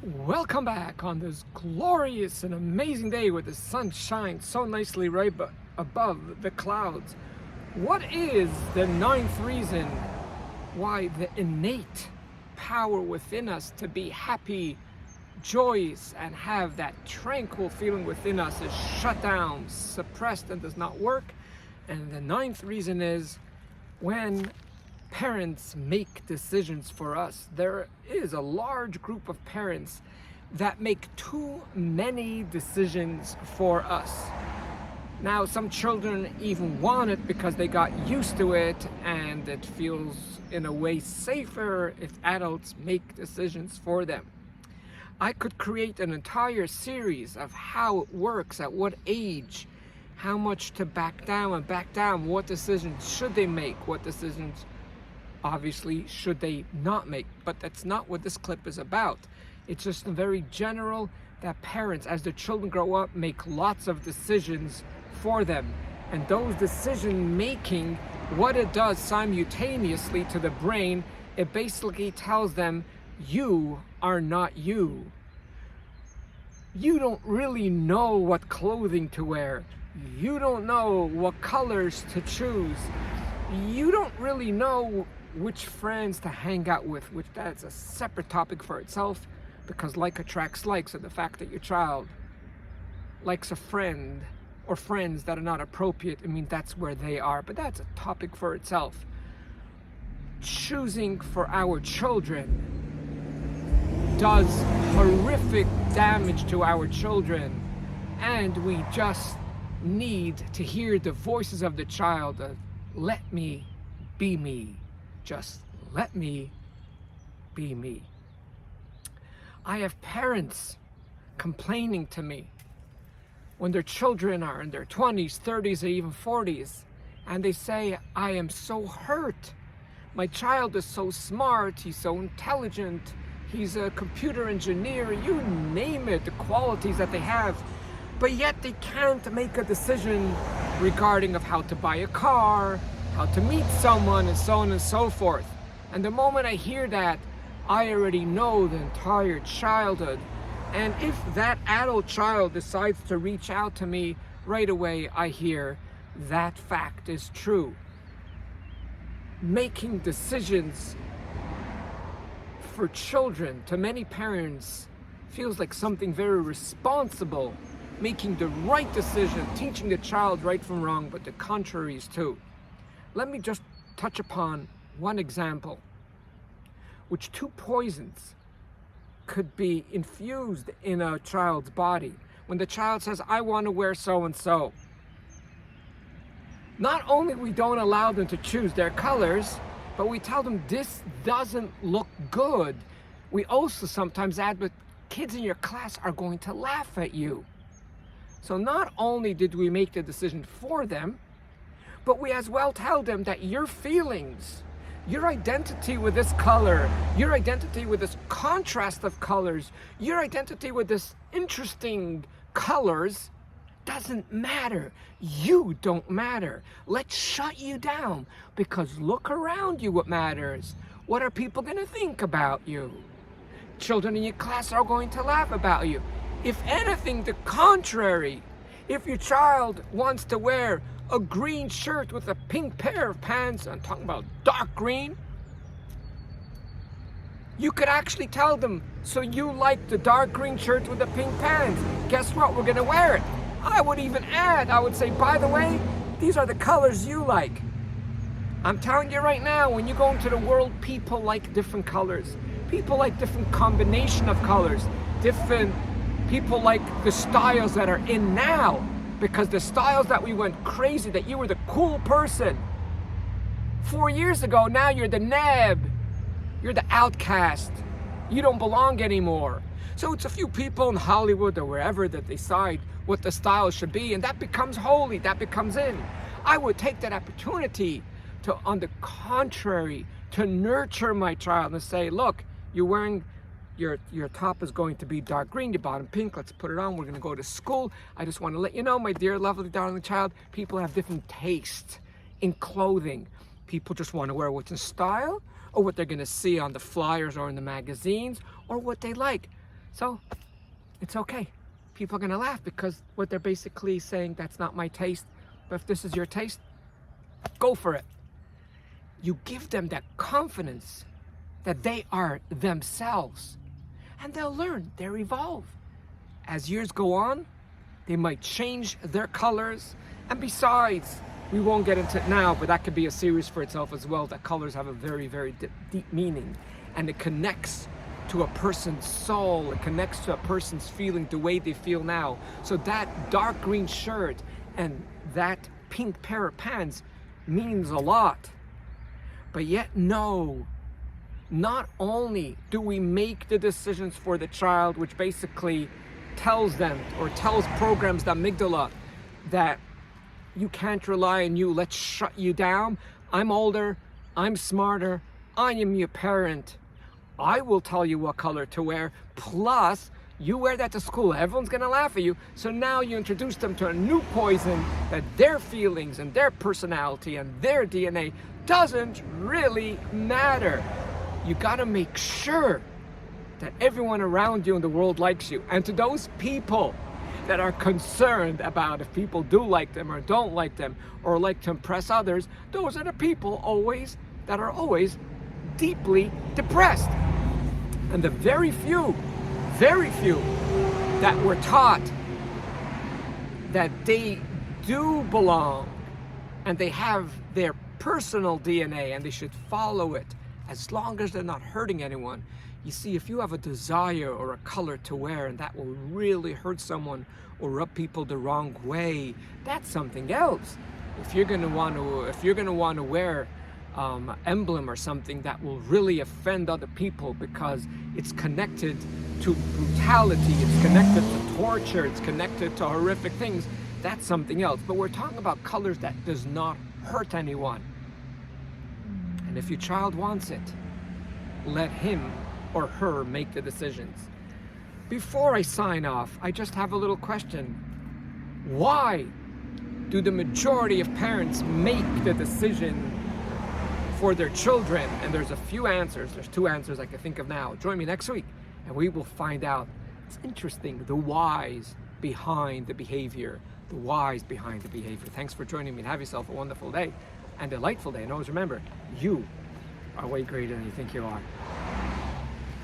Welcome back on this glorious and amazing day where the sun shines so nicely right above the clouds. What is the ninth reason why the innate power within us to be happy, joyous, and have that tranquil feeling within us is shut down, suppressed, and does not work? And the ninth reason is when parents make decisions for us. There is a large group of parents that make too many decisions for us. Now, some children even want it because they got used to it, and it feels in a way safer if adults make decisions for them. I could create an entire series of how it works, at what age, how much to back down, what decisions should they make, what decisions obviously should they not make. But that's not what this clip is about. It's just very general that parents, as their children grow up, make lots of decisions for them. And those decision making, what it does simultaneously to the brain, it basically tells them, you are not you. You don't really know what clothing to wear. You don't know what colors to choose. You don't really know which friends to hang out with, which that's a separate topic for itself, because like attracts like. So the fact that your child likes a friend or friends that are not appropriate, I mean, that's where they are, but that's a topic for itself. Choosing for our children does horrific damage to our children, and we just need to hear the voices of the child of, let me be me. Just let me be me. I have parents complaining to me when their children are in their 20s, 30s, or even 40s, and they say, I am so hurt. My child is so smart, he's so intelligent, he's a computer engineer, you name it, the qualities that they have, but yet they can't make a decision regarding of how to buy a car, how to meet someone, and so on and so forth. And the moment I hear that, I already know the entire childhood. And if that adult child decides to reach out to me, right away I hear that fact is true. Making decisions for children, to many parents, feels like something very responsible. Making the right decision, teaching the child right from wrong, but the contrary is too. Let me just touch upon one example, which two poisons could be infused in a child's body. When the child says, I want to wear so-and-so, not only we don't allow them to choose their colors, but we tell them this doesn't look good. We also sometimes add, but kids in your class are going to laugh at you. So not only did we make the decision for them, but we as well tell them that your feelings, your identity with this color, your identity with this contrast of colors, your identity with this interesting colors doesn't matter. You don't matter. Let's shut you down, because look around you, what matters. What are people going to think about you? Children in your class are going to laugh about you. If anything, the contrary. If your child wants to wear a green shirt with a pink pair of pants, I'm talking about dark green, you could actually tell them, so you like the dark green shirt with the pink pants. Guess what? We're going to wear it. I would even add, I would say, by the way, these are the colors you like. I'm telling you right now, when you go into the world, people like different colors. People like different combination of colors. People like the styles that are in now. Because the styles that we went crazy, that you were the cool person 4 years ago, now you're the nab. You're the outcast. You don't belong anymore. So it's a few people in Hollywood or wherever that decide what the style should be, and that becomes holy, that becomes in. I would take that opportunity to, on the contrary, to nurture my child and say, look, you're wearing, your top is going to be dark green, your bottom pink, let's put it on, we're gonna go to school. I just wanna let you know, my dear, lovely, darling child, people have different tastes in clothing. People just wanna wear what's in style, or what they're gonna see on the flyers or in the magazines, or what they like. So it's okay. People are gonna laugh because what they're basically saying, that's not my taste. But if this is your taste, go for it. You give them that confidence that they are themselves, and they'll learn, they'll evolve. As years go on, they might change their colors. And besides, we won't get into it now, but that could be a series for itself as well, that colors have a very, very deep meaning. And it connects to a person's soul. It connects to a person's feeling, the way they feel now. So that dark green shirt and that pink pair of pants means a lot. But yet, no, not only do we make the decisions for the child, which basically tells them, or tells programs the amygdala, that you can't rely on you, let's shut you down. I'm older, I'm smarter, I am your parent. I will tell you what color to wear, plus you wear that to school, everyone's gonna laugh at you. So now you introduce them to a new poison that their feelings and their personality and their DNA doesn't really matter. You gotta make sure that everyone around you in the world likes you. And to those people that are concerned about if people do like them or don't like them, or like to impress others, those are the people that are always deeply depressed. And the very few that were taught that they do belong and they have their personal DNA and they should follow it as long as they're not hurting anyone. You see, if you have a desire or a color to wear and that will really hurt someone or rub people the wrong way, that's something else. If you're gonna want to wear an emblem or something that will really offend other people because it's connected to brutality, it's connected to torture, it's connected to horrific things, that's something else. But we're talking about colors that does not hurt anyone. And if your child wants it, let him or her make the decisions. Before I sign off, I just have a little question. Why do the majority of parents make the decision for their children? And there's a few answers. There's two answers I can think of now. Join me next week and we will find out. It's interesting, the whys behind the behavior. The whys behind the behavior. Thanks for joining me and have yourself a wonderful day and delightful day. And always remember, you are way greater than you think you are.